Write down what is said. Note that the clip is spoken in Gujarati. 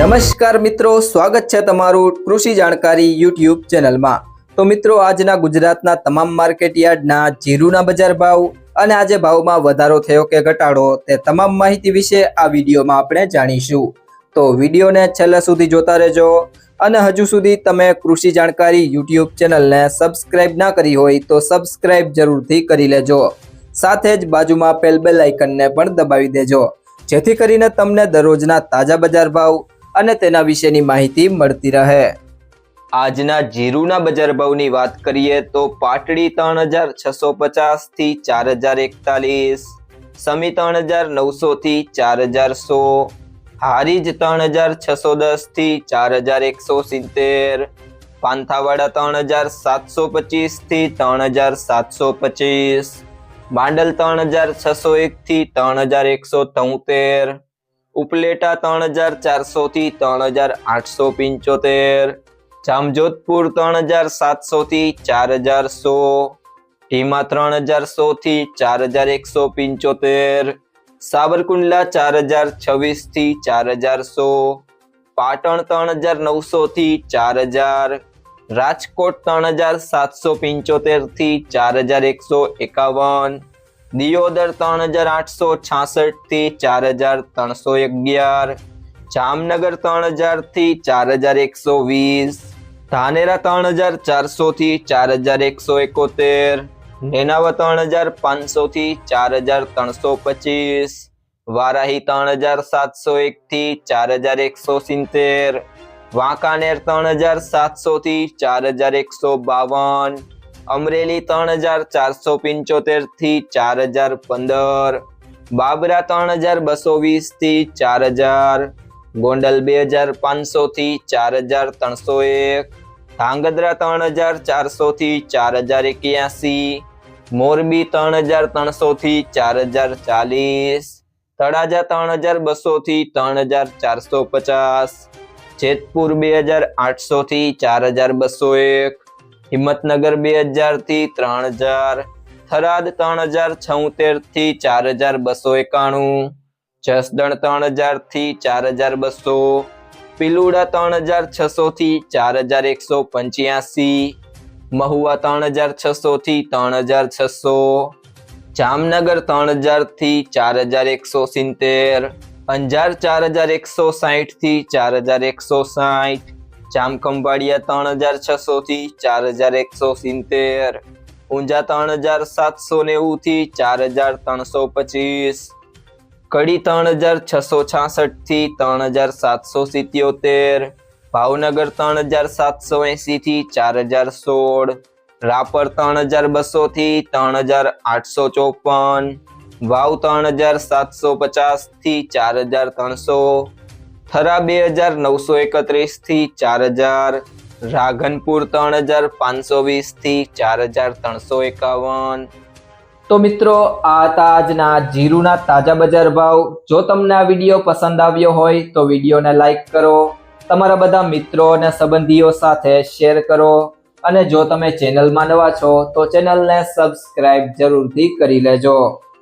નમસ્કાર મિત્રો, સ્વાગત છે તમારું કૃષિ જાણકારી યુટ્યુબ ચેનલમાં। તો મિત્રો, આજના ગુજરાતના તમામ માર્કેટ યાર્ડના જીરુના બજાર ભાવ અને આજે ભાવમાં વધારો થયો કે ઘટાડો તે તમામ માહિતી વિશે આ વિડીયોમાં આપણે જાણીશું। તો વિડીયોને છેલ્લે સુધી જોતા રહેજો અને હજુ સુધી તમે કૃષિ જાણકારી યુટ્યુબ ચેનલને સબસ્ક્રાઇબ ના કરી હોય તો સબસ્ક્રાઇબ જરૂરથી કરી લેજો। સાથે જ બાજુમાં આપેલ બેલ આઇકનને પણ દબાવી દેજો, જેથી કરીને તમને દરરોજના તાજા બજાર ભાવ અને તેના વિશેની માહિતી મળતી રહે। આજના જીરુના બજાર ભાવની વાત કરીએ તો પાટડી 3650 થી 4041, સમી 3900 થી 4100, હારીજ 3610 થી 4170, પાંથાવાડા 3725 થી 3725, બાંડલ 3601 થી 3173, ઉપલેટા 3400 થી 3875, જામજોધપુર 3700 થી 4100, ઢીમા 3100 થી 4175, સાબરકુંડલા 4026 થી 4100, પાટણ 3900 થી 4000, રાજકોટ 3775 થી 4151, દિયોદર 3866 થી 4311, જામનગર 3000 થી 4120, ધાનેરા 3400 થી 4171, નેનાવા 3500 થી 4325, વારાહી 3701 થી 4170, વાંકાનેર 3700 થી 4152, અમરેલી 3475 થી 4015, બાબરા 3220 થી 4000, ગોંડલ 2500 થી 4301, ધાંગધ્રા 3400 થી 4081, મોરબી 3300 થી 4040, તળાજા 3200 થી 3450, જેતપુર 2800 થી 4201, હિંમતનગર 2000 થી 3000, થરાદ 3076 થી 4291, જસદણ 3000 થી 4200, પિલુડા 3600 થી 4185, મહુવા 3600 થી 3600, જામનગર 3000 થી 4170, અંજાર 4160 થી 4160, જામખંભાળિયા 3600 થી 4170, ઊંઝા 3790 થી 4325, કડી 3666 થી 3777, ભાવનગર 3780 થી 4016, રાપર 3200 થી 3854, વાવ 3750 થી 4300, થરા 2931 થી 4000, રાધનપુર 3520 થી 4351। તો મિત્રો, આ હતા આજના જીરુના તાજા બજાર ભાવ। જો તમને આ વિડીયો પસંદ આવ્યો હોય તો વિડીયોને લાઈક કરો, તમારા બધા મિત્રો અને સંબંધીઓ સાથે શેર કરો અને જો તમે ચેનલમાં નવા છો તો ચેનલને સબસ્ક્રાઇબ જરૂરથી કરી લેજો।